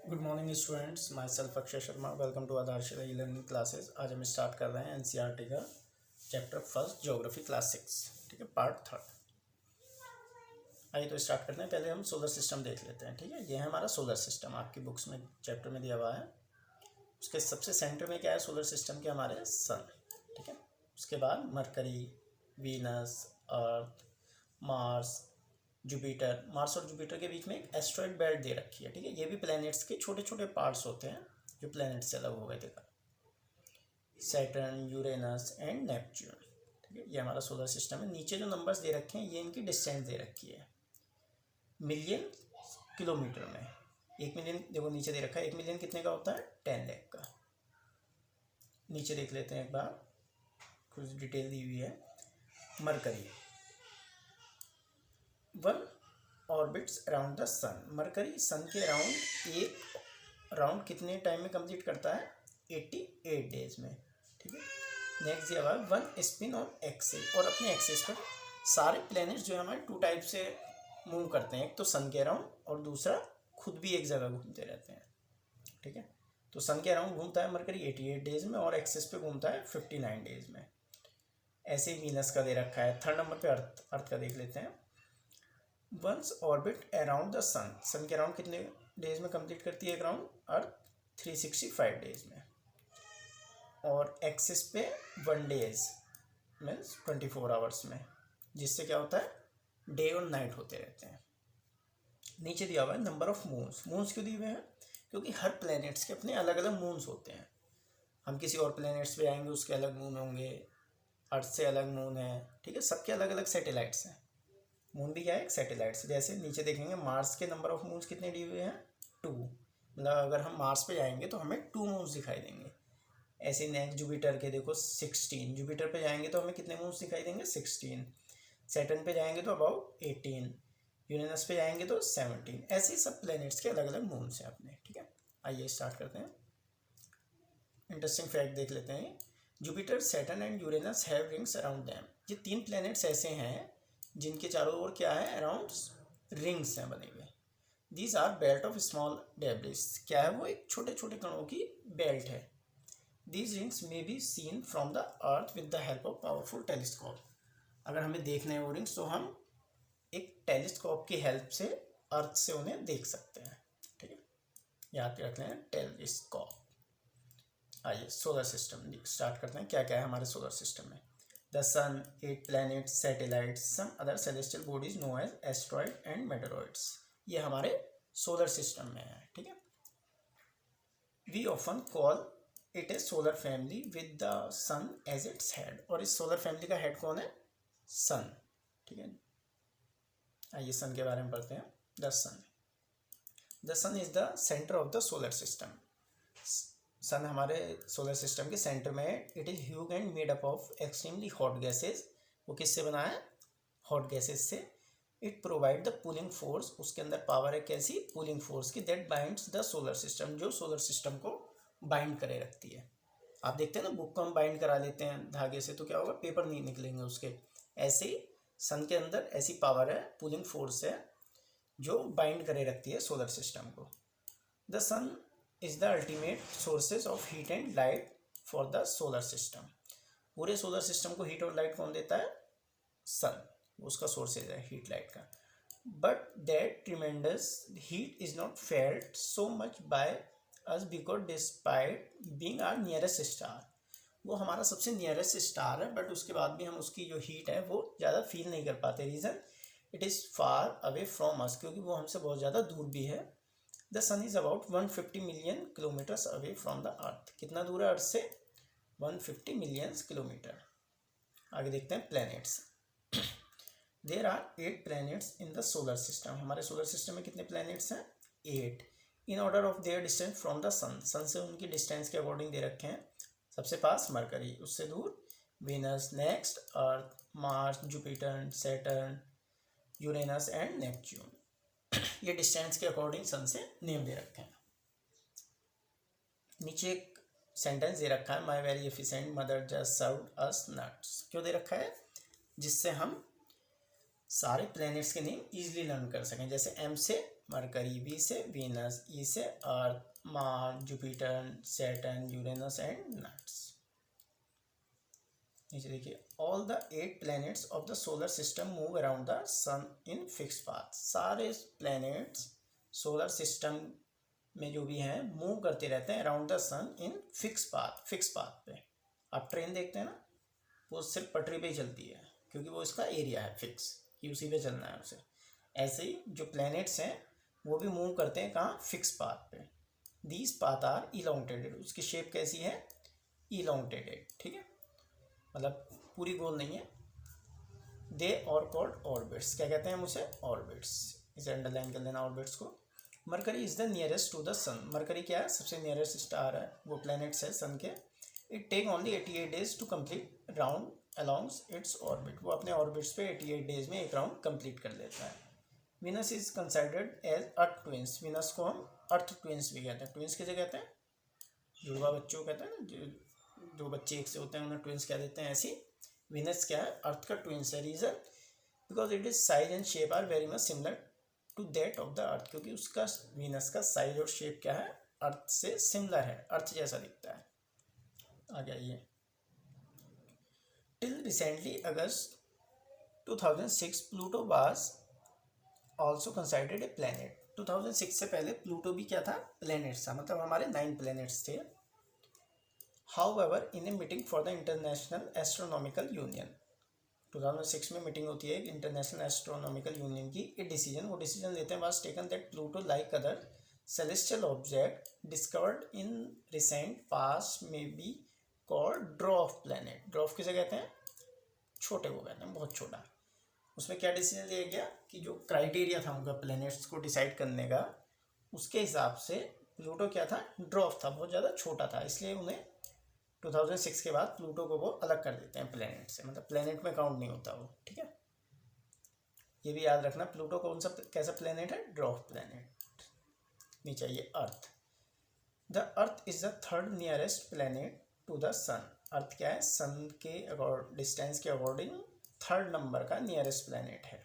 Good morning students, myself Akshay Sharma. Welcome to Aadharshila e learning classes. आज हम start कर रहे हैं एनसीईआरटी का चैप्टर फर्स्ट ज्योग्राफी क्लास 6, ठीक है, पार्ट थर्ड। आइए तो स्टार्ट करते हैं। पहले हम सोलर सिस्टम देख लेते हैं, ठीक है। ये है हमारा सोलर सिस्टम, आपकी बुक्स में चैप्टर में दिया हुआ है। उसके सबसे सेंटर में क्या है सोलर सिस्टम के? हमारे सन, ठीक है। उसके बाद मरकरी, वीनस, अर्थ, मार्स, जुपिटर। मार्स और जुपिटर के बीच में एक एस्ट्रॉयड बेल्ट दे रखी है, ठीक है। ये भी प्लैनेट्स के छोटे छोटे पार्ट्स होते हैं जो प्लैनेट से अलग हो गए थे। सैटर्न, यूरेनस एंड नेपच्यून, ठीक है। ये हमारा सोलर सिस्टम है। नीचे जो नंबर्स दे रखे हैं ये इनकी डिस्टेंस दे रखी है मिलियन किलोमीटर में। 1 मिलियन देखो नीचे दे रखा है। 1 मिलियन कितने का होता है? 10 लाख का। नीचे देख लेते हैं एक बार, कुछ डिटेल दी हुई है। Mercury, 1 orbits around the sun. Mercury sun के अराउंड एक राउंड कितने टाइम में कंप्लीट करता है? 88 डेज में, ठीक है। नेक्स्ट दिया हुआ है 1 स्पिन ऑन एक्सिस। और अपने एक्सिस पर सारे प्लैनेट्स जो है हमारे 2 टाइप से मूव करते हैं। एक तो सन के अराउंड और दूसरा खुद भी एक जगह घूमते रहते हैं, ठीक है। तो सन के अराउंड घूमता है मरकरी 88 डेज में और एक्सिस पे घूमता है 59 डेज में। ऐसे ही वीनस का दे रखा है। थर्ड नंबर पे अर्थ का देख लेते हैं। Once orbit around the sun. सन के अराउंड कितने डेज में कंप्लीट करती है एक राउंड? अर्थ 365 डेज में। और एक्सिस पे 1 डेज मीन्स 24 आवर्स में, जिससे क्या होता है डे और नाइट होते रहते हैं। नीचे दिया हुआ है नंबर ऑफ मून्स। मून्स क्यों दिए हुए हैं? क्योंकि हर प्लैनेट्स के अपने अलग अलग मून्स होते हैं। हम किसी और प्लैनेट्स पे आएंगे उसके अलग मून होंगे, अर्थ से अलग मून है, ठीक है। सबके अलग अलग सैटेलाइट्स हैं। मून भी क्या है? एक सैटेलाइट से। जैसे नीचे देखेंगे मार्स के नंबर ऑफ मून्स कितने दिए हुए हैं? 2। मतलब अगर हम मार्स पे जाएंगे तो हमें 2 मून्स दिखाई देंगे। ऐसे नेक्स्ट जुपिटर के देखो 16। जुपिटर पे जाएंगे तो हमें कितने मून्स दिखाई देंगे? 16। सैटर्न पे जाएंगे तो अबाउट 18। यूरेनस पे जाएंगे तो 17। ऐसे ही सब प्लैनेट्स के अलग अलग मून्स हैं अपने, ठीक है। आइए स्टार्ट करते हैं। इंटरेस्टिंग फैक्ट देख लेते हैं। Jupiter, Saturn and Uranus have rings around them. ये 3 प्लैनेट्स ऐसे हैं जिनके चारों ओर क्या है? अराउंड रिंग्स हैं बने हुए। These are belt of small debris. क्या है वो? एक छोटे छोटे कणों की बेल्ट है। These rings may be seen from the earth with the help of powerful telescope. अगर हमें देखने हैं वो रिंग्स तो हम एक टेलीस्कोप की हेल्प से अर्थ से उन्हें देख सकते हैं, ठीक है। याद रख लें टेलीस्कोप। आइए सोलर सिस्टम स्टार्ट करते हैं। क्या क्या है हमारे सोलर सिस्टम में? The sun, 8 planets, satellites, some other celestial bodies known as asteroid and meteoroids। ये हमारे सोलर सिस्टम में है, ठीक है। We often call it a solar family with the sun as its head. और इस सोलर फैमिली का हेड कौन है? सन, ठीक है। आइए सन के बारे में पढ़ते हैं। The sun is the centre of the solar system. Sun हमारे सोलर सिस्टम के सेंटर में है। It is huge and made up of extremely hot gases. वो किससे बना है? हॉट गैसेज से। It provide the pulling force. उसके अंदर पावर है कैसी? पुलिंग फोर्स की। That binds the solar system, जो सोलर सिस्टम को बाइंड करे रखती है। आप देखते हैं ना बुक को हम बाइंड करा लेते हैं धागे से तो क्या होगा? पेपर नहीं निकलेंगे उसके। ऐसे ही सन के अंदर ऐसी पावर है, पुलिंग फोर्स है, जो बाइंड करे रखती है सोलर सिस्टम को। The sun is the ultimate sources of heat and light for the solar system. पूरे सोलर सिस्टम को हीट और लाइट कौन देता है? सन, उसका सोर्सेज है हीट लाइट का। But that tremendous heat is not felt so much by us because despite being our nearest star. वो हमारा सबसे नियरेस्ट स्टार है, बट उसके बाद भी हम उसकी जो हीट है वो ज़्यादा फील नहीं कर पाते। Reason it is far away from us, क्योंकि वो हमसे बहुत ज़्यादा दूर भी है। The sun is about 150 million kilometres away from the earth. कितना दूर है अर्थ से? 150 मिलियन किलोमीटर। आगे देखते हैं planets. There are 8 planets in the solar system. हमारे सोलर सिस्टम में कितने प्लैनेट्स हैं? 8। In order of their distance from the sun. Sun से उनकी डिस्टेंस के अकॉर्डिंग दे रखे हैं। सबसे पास मरकरी, उससे दूर Venus, next earth, Mars, Jupiter, Saturn, Uranus and Neptune. ये डिस्टेंस के अकॉर्डिंग सन से नेम दे रखे हैं। नीचे एक सेंटेंस दे रखा है, my very efficient mother just served us nuts. क्यों दे रखा है? जिससे हम सारे प्लैनेट्स के नेम इजीली लर्न कर सकें, जैसे एम से मरकरी, वी से वीनस, ई से Earth, Mars, Jupiter, Saturn, Uranus and nuts. नीचे देखिए, all the 8 planets of the solar system move around the sun in fix path. सारे प्लैनेट्स सोलर सिस्टम में जो भी हैं मूव करते रहते हैं around the sun in fix path पे। आप ट्रेन देखते हैं ना, वो सिर्फ पटरी पे ही चलती है क्योंकि वो इसका एरिया है फिक्स कि उसी पे चलना है उसे। ऐसे ही जो प्लैनेट्स हैं वो भी मूव करते हैं कहाँ, फिक्स पाथ पे। दीज पाथ आर इलोंगेटेड, उसकी शेप कैसी है, इलोंगेटेड, ठीक है, मतलब पूरी गोल नहीं है। दे और कॉल्ड ऑर्बिट्स, क्या कहते हैं हम उसे, ऑर्बिट्स, इसे अंडरलाइन कर लेना ऑर्बिट्स को। Mercury is the nearest to the sun, Mercury क्या है, सबसे नियरेस्ट स्टार है, वो प्लैनेट्स है सन के। It take only 88 days to complete round alongs its orbit, वो अपने ऑर्बिट्स पे 88 डेज में एक राउंड कंप्लीट कर लेता है। Venus is considered as earth twins, Venus को हम अर्थ ट्विंस भी कहते हैं। ट्विंस किसे कहते हैं, जुड़वा बच्चों को कहते हैं ना, जो बच्चे एक से होते हैं उन्हें ट्विंस कह देते हैं। ऐसी वीनस क्या है, अर्थ का ट्विंस है। Reason because it is size and shape are very much similar to that of the earth, क्योंकि उसका वीनस का साइज और शेप क्या है, अर्थ से सिमिलर है, अर्थ जैसा दिखता है। आगे आइए, till recently August 2006 Pluto was also considered a planet. 2006 से पहले प्लूटो भी क्या था, प्लैनेट था, मतलब हमारे 9 प्लैनेट्स थे। However in a meeting for the international astronomical union, 2006 में मीटिंग होती है इंटरनेशनल एस्ट्रोनॉमिकल यूनियन की, एक डिसीजन, वो डिसीजन लेते हैं, was taken that Pluto like other celestial object discovered in recent past में be called dwarf planet. Dwarf किसे कहते हैं, छोटे को कहते हैं, बहुत छोटा। उसमें क्या डिसीजन लिया गया कि जो क्राइटेरिया था उनका प्लैनेट्स को डिसाइड करने का, उसके हिसाब से प्लूटो क्या था, ड्वार्फ था, बहुत ज़्यादा छोटा था, इसलिए उन्हें 2006 के बाद प्लूटो को वो अलग कर देते हैं प्लैनेट से, मतलब प्लैनेट में काउंट नहीं होता वो, ठीक है। ये भी याद रखना, प्लूटो कौन सा कैसा प्लैनेट है, ड्वार्फ प्लैनेट। नीचे आइए, Earth. The earth is the third nearest planet to the sun. Earth क्या है, सन के डिस्टेंस के अकॉर्डिंग थर्ड नंबर का नियरेस्ट प्लैनेट है।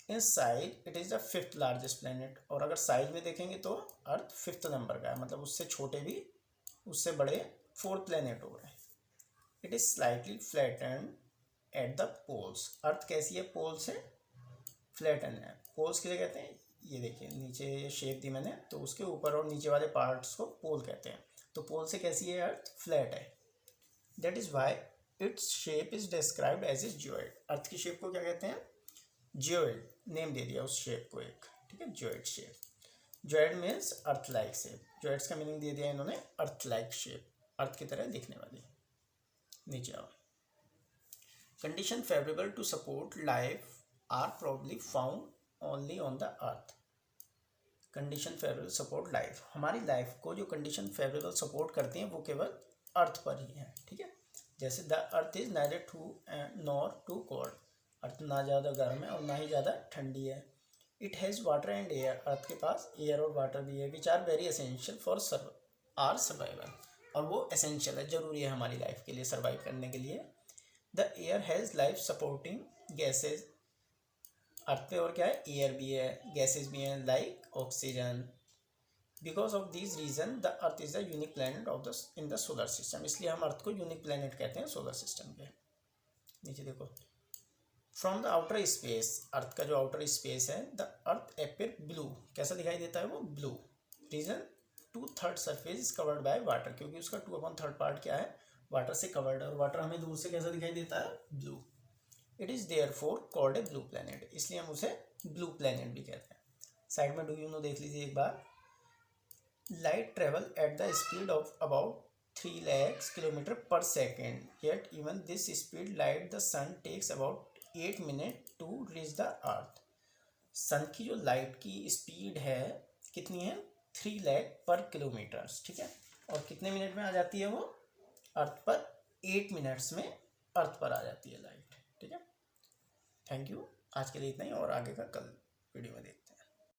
In size it is the 5th largest planet, और अगर साइज में देखेंगे तो अर्थ 5th नंबर का है, मतलब उससे छोटे भी, उससे बड़े 4th प्लैनेट हो गए। It is slightly flattened at the poles. Earth कैसी है, पोल से फ्लैटन है। पोल्स किसे कहते हैं, ये देखिए नीचे ये शेप दी मैंने, तो उसके ऊपर और नीचे वाले पार्ट्स को पोल कहते हैं। तो पोल से कैसी है, अर्थ फ्लैट है। That is why its shape is described as a geoid. Earth की शेप को क्या कहते हैं, जियोइड, नेम दे दिया उस शेप को एक, ठीक है, geoid shape. Geoid means Earth like shape, geoids का मीनिंग दे दिया इन्होंने अर्थ लाइक शेप, अर्थ की तरह दिखने वाली। नीचे आओ, condition favourable to support life are probably found only on the earth. Condition favourable support life, हमारी लाइफ को जो कंडीशन फेवरेबल सपोर्ट करती हैं वो केवल अर्थ पर ही है, ठीक है। जैसे the earth is neither too nor too cold, Earth ना ज़्यादा गर्म है और ना ही ज़्यादा ठंडी है। It has water and air, Earth के पास एयर और वाटर भी है, which are very essential for our survival, और वो एसेंशियल है, ज़रूरी है हमारी लाइफ के लिए, सर्वाइव करने के लिए। The air has life supporting gases, Earth पे और क्या है, एयर भी है, गैसेज भी हैं, like oxygen. Because of this reason the earth is the unique planet of the in the solar system, इसलिए हम अर्थ को यूनिक प्लैनेट कहते हैं सोलर सिस्टम के। नीचे देखो, from the outer space, earth का जो आउटर स्पेस है, द अर्थ एपियर ब्लू, कैसा दिखाई देता है वो, blue. Reason 2/3 surface is covered by water, क्योंकि उसका 2/3 पार्ट क्या है, वाटर से कवर्ड है, और वाटर हमें दूर से कैसा दिखाई देता है, blue. It is therefore called a blue planet, इसलिए हम उसे ब्लू प्लैनेट भी कहते हैं। साइड में डू यू नो देख लीजिए एक बार। Light travel at the speed of about 3 lakhs kilometre per second, yet even this speed light the sun takes about 8 minutes to reach the Earth. Sun की जो लाइट की speed है कितनी है, 3 लाख पर किलोमीटर, ठीक है, और कितने मिनट में आ जाती है वो अर्थ पर, 8 मिनट्स में अर्थ पर आ जाती है लाइट, ठीक है। थैंक यू, आज के लिए इतना ही, और आगे का कल वीडियो में देखते हैं।